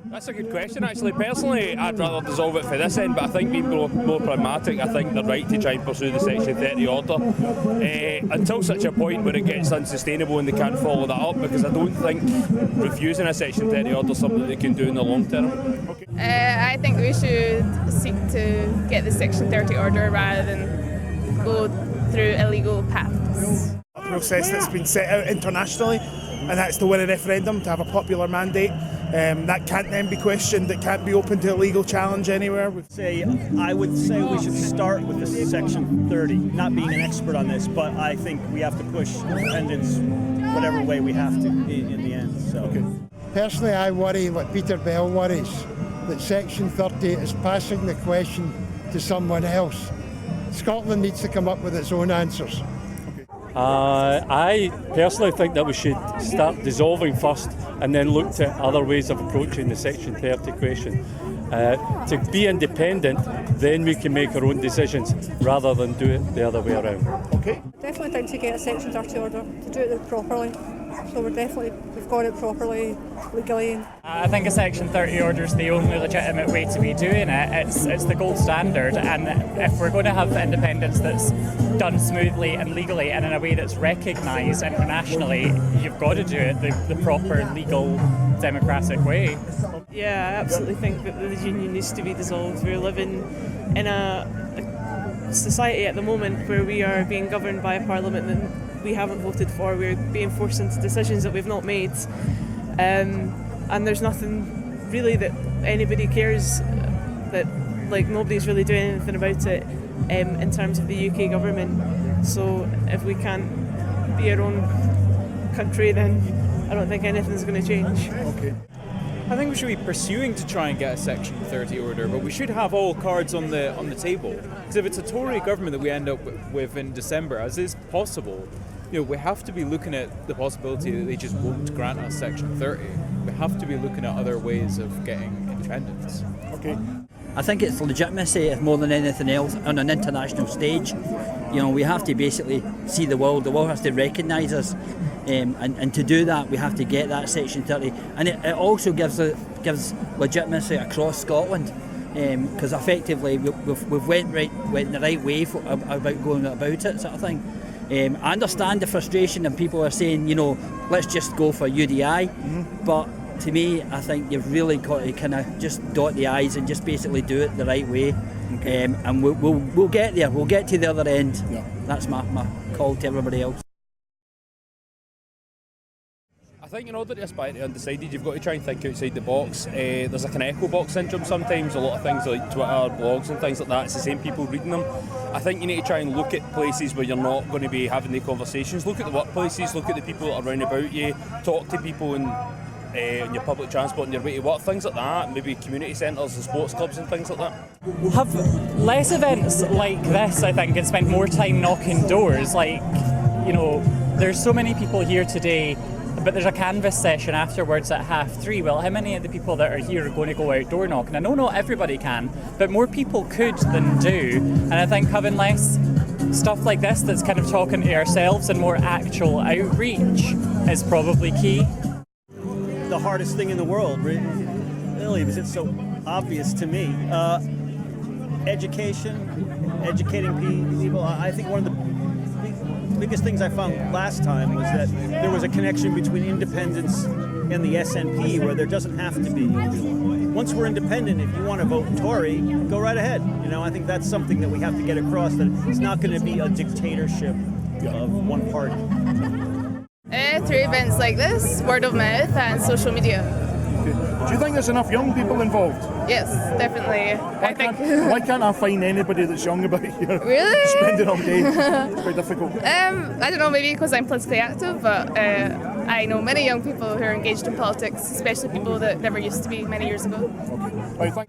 That's a good question, actually. Personally, I'd rather dissolve it for this end, but I think being more pragmatic, I think they're right to try and pursue the Section 30 order until such a point where it gets unsustainable and they can't follow that up, because I don't think refusing a Section 30 order is something they can do in the long term. Okay. I think we should seek to get the Section 30 order rather than go through illegal paths. A process that's been set out internationally, and that's to win a referendum, to have a popular mandate. That can't then be questioned, it can't be open to a legal challenge anywhere. I would say we should start with the Section 30, not being an expert on this, but I think we have to push independence whatever way we have to in the end. So. Okay. Personally, I worry, like Peter Bell worries, that Section 30 is passing the question to someone else. Scotland needs to come up with its own answers. I personally think that we should start dissolving first and then look to other ways of approaching the Section 30 question. To be independent, then we can make our own decisions rather than do it the other way around. Okay. Definitely think to get a Section 30 order, to do it properly. So we've got it properly, legally. I think a Section 30 order is the only legitimate way to be doing it. It's the gold standard, and if we're going to have independence that's done smoothly and legally and in a way that's recognised internationally, you've got to do it the proper, legal, democratic way. Yeah, I absolutely think that the union needs to be dissolved. We're living in a society at the moment where we are being governed by a parliament that we haven't voted for. We're being forced into decisions that we've not made, and there's nothing really that anybody cares, that like nobody's really doing anything about it in terms of the UK government. So if we can't be our own country, then I don't think anything's going to change. Okay. I think we should be pursuing to try and get a Section 30 order, but we should have all cards on the table. Because if it's a Tory government that we end up with in December, as is possible, we have to be looking at the possibility that they just won't grant us Section 30. We have to be looking at other ways of getting independence. Okay. I think it's legitimacy more than anything else on an international stage. We have to basically see the world. The world has to recognise us, and to do that, we have to get that Section 30. And it also gives legitimacy across Scotland, because effectively we've went the right way about going about it, sort of thing. I understand the frustration, and people are saying, let's just go for UDI, but to me, I think you've really got to kind of just dot the I's and just basically do it the right way. Okay. And we'll get there. We'll get to the other end. Yeah. That's my call to everybody else. I think in order to aspire to undecided, you've got to try and think outside the box. There's like an echo box syndrome sometimes. A lot of things like Twitter, blogs and things like that, it's the same people reading them. I think you need to try and look at places where you're not going to be having the conversations. Look at the workplaces, look at the people that are around about you, talk to people in your public transport on your way to work, things like that, maybe community centres and sports clubs and things like that. We'll have less events like this, I think, and spend more time knocking doors. There's so many people here today, but there's a canvas session afterwards at 3:30. Well, how many of the people that are here are going to go outdoor knocking? I know not everybody can, but more people could than do. And I think having less stuff like this that's kind of talking to ourselves and more actual outreach is probably key. The hardest thing in the world, really, because it's so obvious to me. Education, educating people. I think one of the biggest things I found last time was that there was a connection between independence and the SNP where there doesn't have to be. Once we're independent, if you want to vote Tory, go right ahead. I think that's something that we have to get across, that it's not going to be a dictatorship of one party. Through events like this, word of mouth and social media. Do you think there's enough young people involved? Yes, definitely. Why can't I find anybody that's young about here? Really? Spending all day. It's quite difficult. I don't know, maybe because I'm politically active, but I know many young people who are engaged in politics, especially people that never used to be many years ago. Okay.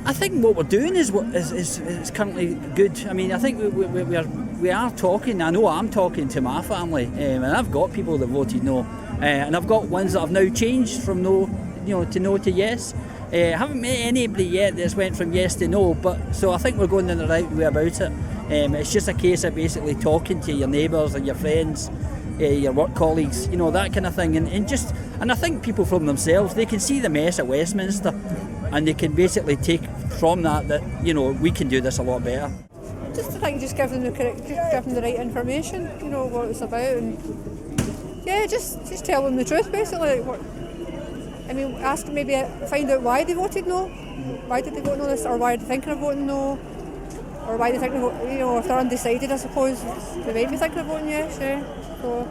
I think what we're doing is currently good. I mean, I think we are talking. I know I'm talking to my family, and I've got people that voted no, and I've got ones that have now changed from no, to no to yes. I haven't met anybody yet that's went from yes to no, but so I think we're going in the right way about it. It's just a case of basically talking to your neighbours and your friends, your work colleagues, that kind of thing, and I think people from themselves, they can see the mess at Westminster, and they can basically take from that we can do this a lot better. Just I think just give them the right information, what it's about, and just tell them the truth basically. Find out why they voted no. Why did they vote no this, or why are they thinking of voting no, or why they're thinking of, if they're undecided, I suppose they might be thinking of voting yes. So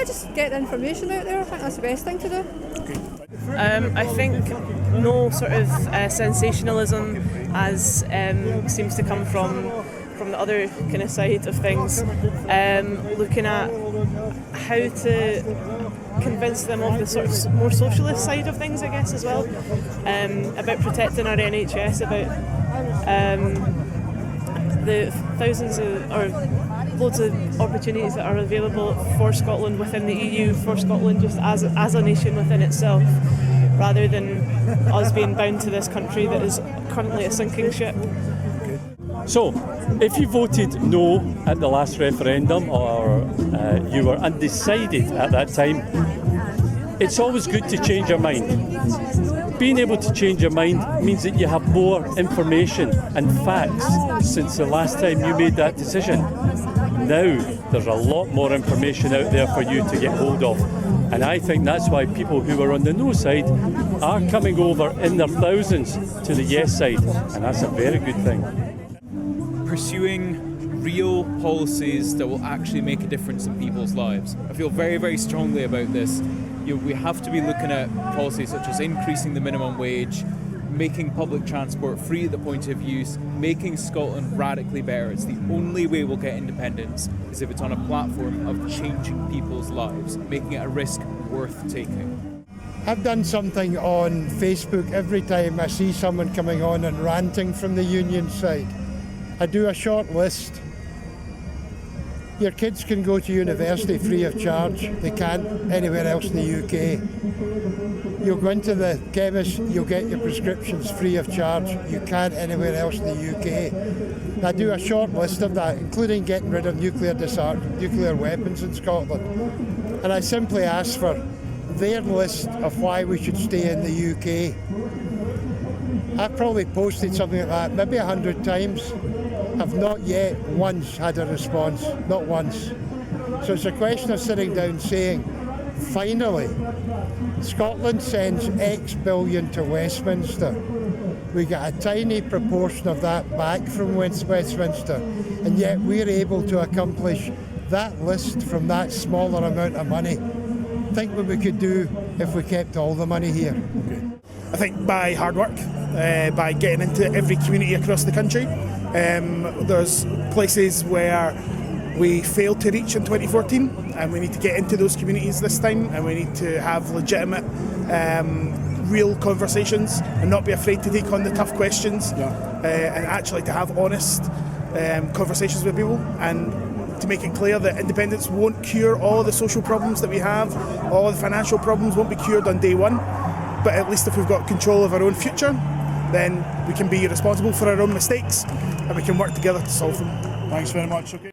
just get the information out there. I think that's the best thing to do. I think no sort of sensationalism as seems to come from the other kind of side of things, looking at how to convince them of the sort of more socialist side of things, I guess, as well, about protecting our NHS, about the thousands or loads of opportunities that are available for Scotland within the EU, for Scotland just as a nation within itself, rather than us being bound to this country that is currently a sinking ship. So, if you voted no at the last referendum, or you were undecided at that time, it's always good to change your mind. Being able to change your mind means that you have more information and facts since the last time you made that decision. Now, there's a lot more information out there for you to get hold of. And I think that's why people who are on the no side are coming over in their thousands to the yes side. And that's a very good thing. Pursuing real policies that will actually make a difference in people's lives. I feel very, very strongly about this. We have to be looking at policies such as increasing the minimum wage, making public transport free at the point of use, making Scotland radically better. It's the only way we'll get independence, is if it's on a platform of changing people's lives, making it a risk worth taking. I've done something on Facebook every time I see someone coming on and ranting from the union side. I do a short list. Your kids can go to university free of charge. They can't anywhere else in the UK. You'll go into the chemist, you'll get your prescriptions free of charge. You can't anywhere else in the UK. I do a short list of that, including getting rid of nuclear weapons in Scotland. And I simply ask for their list of why we should stay in the UK. I've probably posted something like that maybe 100 times. I've not yet once had a response, not once. So it's a question of sitting down saying, finally, Scotland sends X billion to Westminster. We get a tiny proportion of that back from Westminster, and yet we're able to accomplish that list from that smaller amount of money. Think what we could do if we kept all the money here. I think by hard work, by getting into every community across the country. There's places where we failed to reach in 2014, and we need to get into those communities this time, and we need to have legitimate, real conversations and not be afraid to take on the tough questions, and actually to have honest conversations with people, and to make it clear that independence won't cure all the social problems that we have, all the financial problems won't be cured on day one, but at least if we've got control of our own future, then we can be responsible for our own mistakes and we can work together to solve them. Thanks very much. Okay.